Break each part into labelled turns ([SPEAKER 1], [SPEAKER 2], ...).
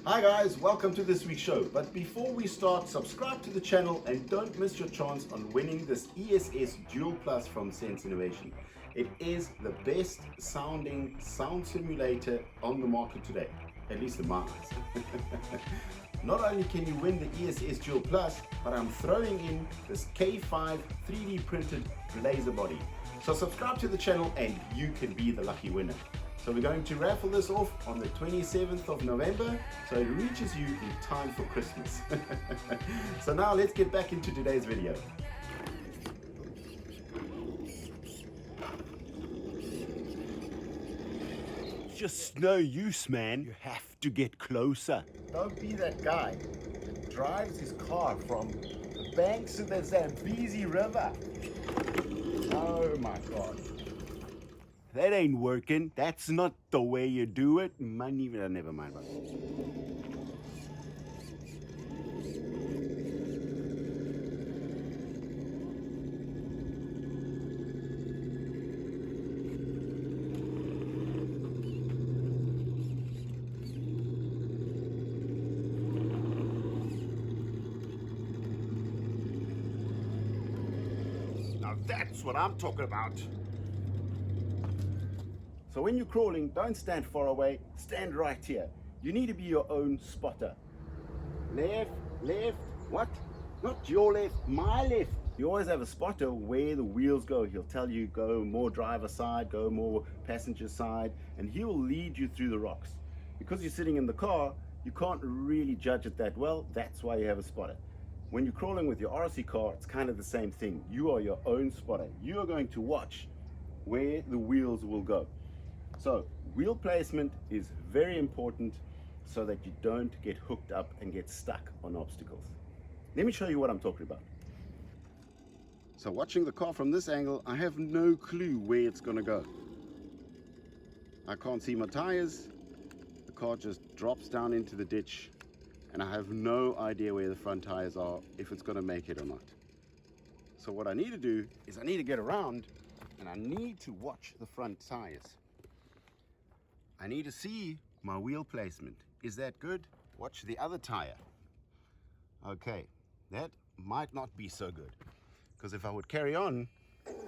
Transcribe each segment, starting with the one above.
[SPEAKER 1] Hi guys, welcome to this week's show. But before we start, subscribe to the channel and don't miss your chance on winning this ESS Dual Plus from Sense Innovation. It is the best sounding sound simulator on the market today, at least in my eyes. Not only can you win the ESS Dual Plus, but I'm throwing in this K5 3D printed laser body. So subscribe to the channel and you can be the lucky winner. So we're going to raffle this off on the 27th of November, so it reaches you in time for Christmas. So now let's get back into today's video.
[SPEAKER 2] Just no use, man. You have to get closer.
[SPEAKER 1] Don't be that guy that drives his car from the banks of the Zambezi River. Oh my God.
[SPEAKER 2] That ain't working. That's not the way you do it. Never mind.
[SPEAKER 1] Now that's what I'm talking about. So when you're crawling, don't stand far away, stand right here. You need to be your own spotter. Left, what? Not your left, my left. You always have a spotter where the wheels go. He'll tell you go more driver side, go more passenger side, and he will lead you through the rocks. Because you're sitting in the car, you can't really judge it that well. That's why you have a spotter. When you're crawling with your RC car, it's kind of the same thing. You are your own spotter. You are going to watch where the wheels will go. So wheel placement is very important so that you don't get hooked up and get stuck on obstacles. Let me show you what I'm talking about. So watching the car from this angle, I have no clue where it's going to go. I can't see my tires. The car just drops down into the ditch and I have no idea where the front tires are, if it's going to make it or not. So what I need to do is I need to get around and I need to watch the front tires. I need to see my wheel placement. Is that good? Watch the other tire. Okay, that might not be so good, because if I would carry on,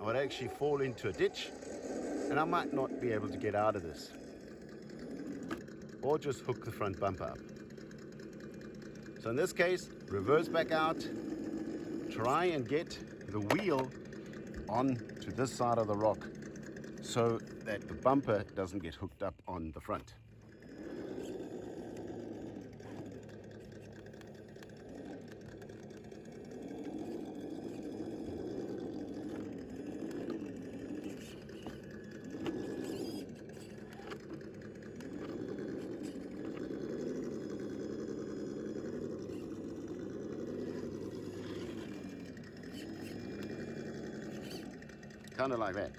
[SPEAKER 1] I would actually fall into a ditch and I might not be able to get out of this. Or just hook the front bumper up. So in this case, reverse back out, try and get the wheel onto this side of the rock so that the bumper doesn't get hooked up on the front. Kind of like that.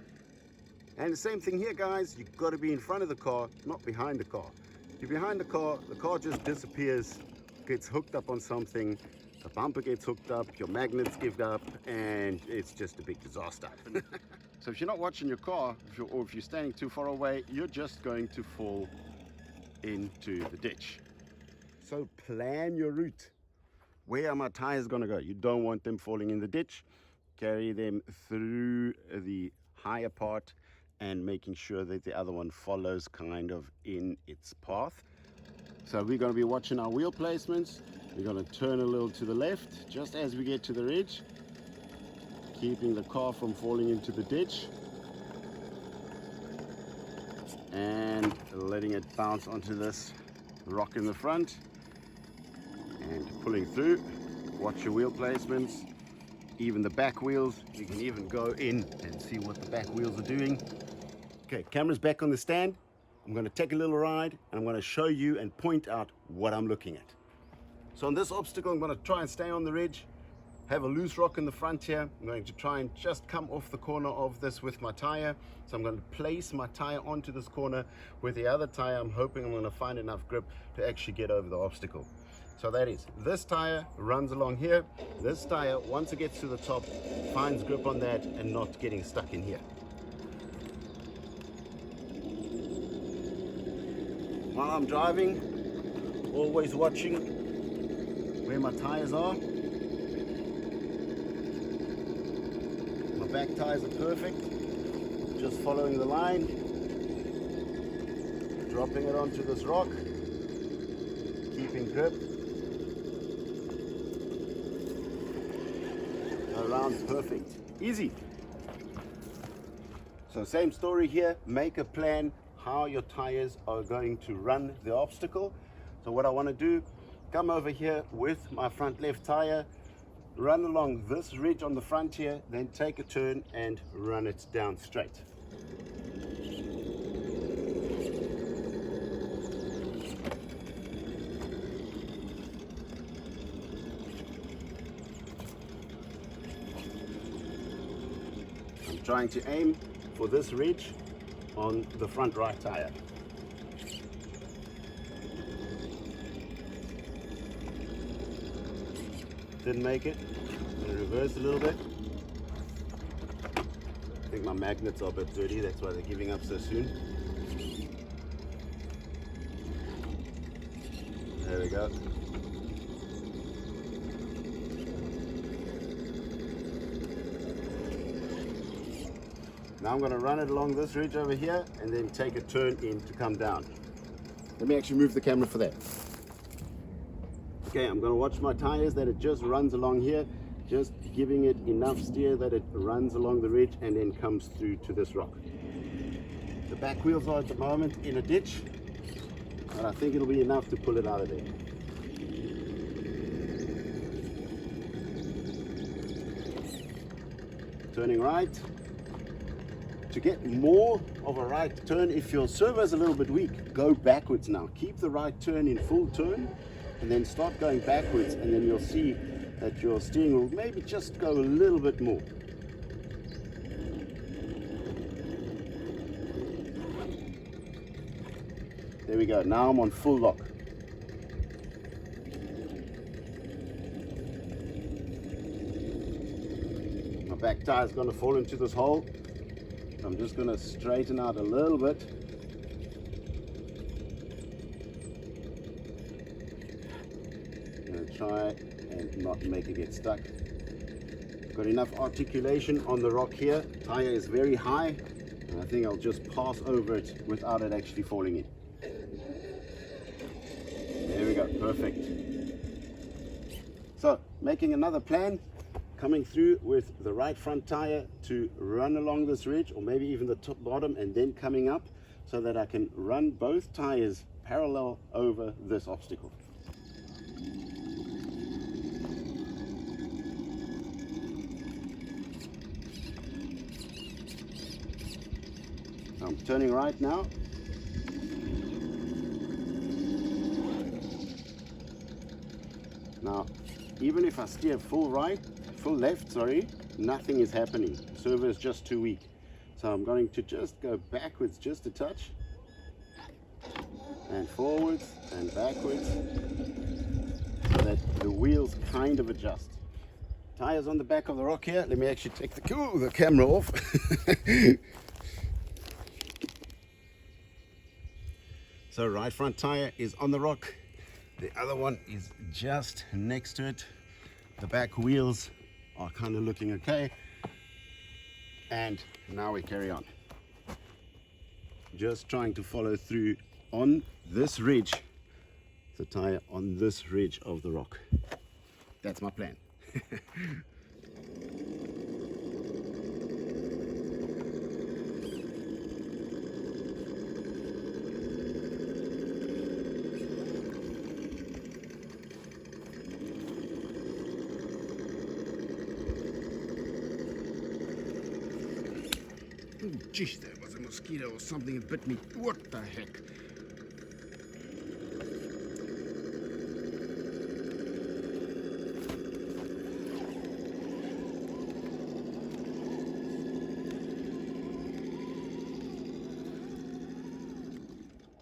[SPEAKER 1] And the same thing here, guys. You've got to be in front of the car, not behind the car. If you're behind the car just disappears, gets hooked up on something, the bumper gets hooked up, your magnets give up, and it's just a big disaster. So if you're not watching your car, or if you're standing too far away, you're just going to fall into the ditch. So plan your route. Where are my tires going to go? You don't want them falling in the ditch. Carry them through the higher part and making sure that the other one follows kind of in its path. So we're going to be watching our wheel placements. We're going to turn a little to the left just as we get to the ridge, keeping the car from falling into the ditch and letting it bounce onto this rock in the front and pulling through. Watch your wheel placements. Even the back wheels, you can even go in and see what the back wheels are doing. Okay, camera's back on the stand. I'm going to take a little ride and I'm going to show you and point out what I'm looking at. So on this obstacle, I'm going to try and stay on the ridge, have a loose rock in the front here. I'm going to try and just come off the corner of this with my tire. So I'm going to place my tire onto this corner. With the other tire, I'm hoping I'm going to find enough grip to actually get over the obstacle. So that is, this tire runs along here. This tire, once it gets to the top, finds grip on that and not getting stuck in here. While I'm driving, Always watching where my tires are. My back tires are perfect. Just following the line, dropping it onto this rock, keeping grip. Around perfect. Easy. So same story here. Make a plan how your tires are going to run the obstacle. So what I want to do, come over here with my front left tire, run along this ridge on the front here, then take a turn and run it down straight. I'm trying to aim for this ridge on the front right tire. Didn't make it. Reverse a little bit. I think my magnets are a bit dirty, that's why they're giving up so soon. There we go. Now I'm going to run it along this ridge over here and then take a turn in to come down. Let me actually move the camera for that. Okay, I'm going to watch my tires that it just runs along here, just giving it enough steer that it runs along the ridge and then comes through to this rock. The back wheels are at the moment in a ditch, but I think it'll be enough to pull it out of there. Turning right. To get more of a right turn, if your servo is a little bit weak, go backwards now. Keep the right turn in full turn and then start going backwards, and then you'll see that your steering will maybe just go a little bit more. There we go. Now I'm on full lock. My back tire is going to fall into this hole. I'm just going to straighten out a little bit. I'm going to try and not make it get stuck. Got enough articulation on the rock here. Tire is very high, and I think I'll just pass over it without it actually falling in. There we go, perfect. So, making another plan. Coming through with the right front tire to run along this ridge, or maybe even the top bottom, and then coming up so that I can run both tires parallel over this obstacle. I'm turning right now. Now, even if I steer full left, nothing is happening. Servo is just too weak. So I'm going to just go backwards just a touch, and forwards and backwards, so that the wheels kind of adjust. Tires on the back of the rock here. Let me actually take the camera off. So right front tire is on the rock. The other one is just next to it. The back wheels are kind of looking okay, and now we carry on. Just trying to follow through on this ridge, the tire on this ridge of the rock. That's my plan. Oh, geez, there was a mosquito or something that bit me. What the heck?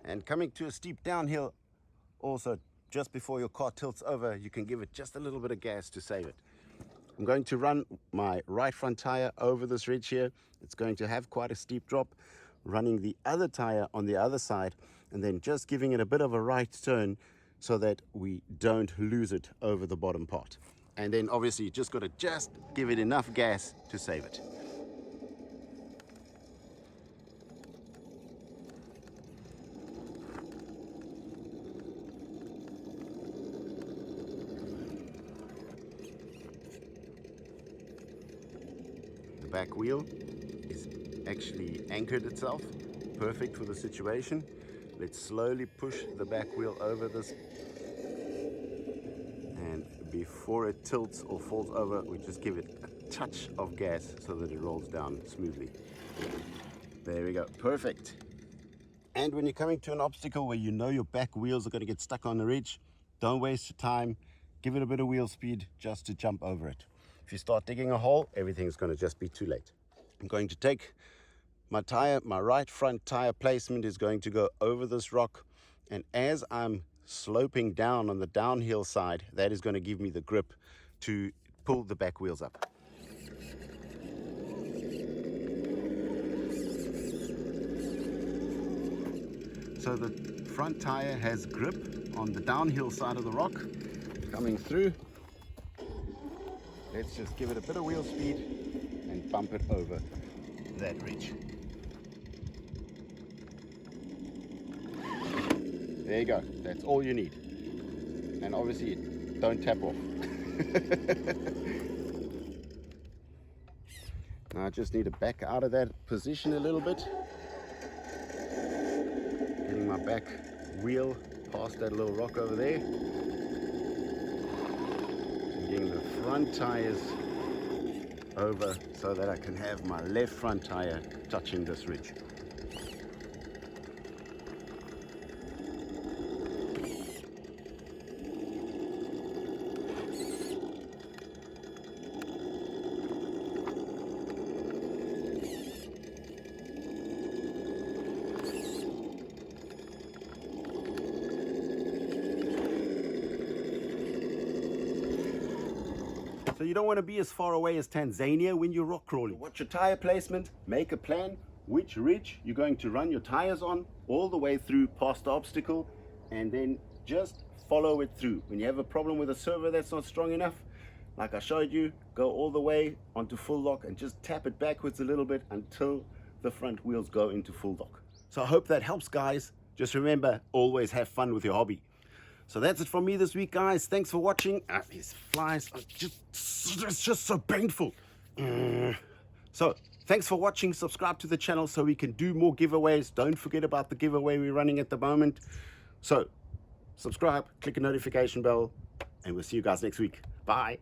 [SPEAKER 1] And coming to a steep downhill, also just before your car tilts over, you can give it just a little bit of gas to save it. I'm going to run my right front tire over this ridge here. It's going to have quite a steep drop. Running the other tire on the other side, and then just giving it a bit of a right turn
[SPEAKER 2] so that we don't lose it over the bottom part. And then obviously you just got to give it enough gas to save it. The back wheel is actually anchored itself, perfect for the situation. Let's slowly push the back wheel over this, and before it tilts or falls over, we just give it a touch of gas so that it rolls down smoothly. There we go, perfect. And when you're coming to an obstacle where you know your back wheels are going to get stuck on the ridge, don't waste your time, give it a bit of wheel speed just to jump over it. If you start digging a hole, everything's going to just be too late. I'm going to take my tire, my right front tire placement is going to go over this rock, and as I'm sloping down on the downhill side, that is going to give me the grip to pull the back wheels up. So the front tire has grip on the downhill side of the rock. Coming through, let's just give it a bit of wheel speed and bump it over that ridge. There you go, that's all you need. And obviously don't tap off. Now I just need to back out of that position a little bit. Getting my back wheel past that little rock over there. And getting the front tires over so that I can have my left front tire touching this ridge. So you don't want to be as far away as Tanzania when you're rock crawling. Watch your tire placement, make a plan which ridge you're going to run your tires on all the way through past the obstacle, and then just follow it through. When you have a problem with a servo that's not strong enough, like I showed you, go all the way onto full lock and just tap it backwards a little bit until the front wheels go into full lock. So I hope that helps, guys. Just remember, always have fun with your hobby. So that's it from me this week, guys. Thanks for watching. These flies are it's just so painful. So thanks for watching. Subscribe to the channel so we can do more giveaways. Don't forget about the giveaway we're running at the moment. So subscribe, click the notification bell, and we'll see you guys next week. Bye.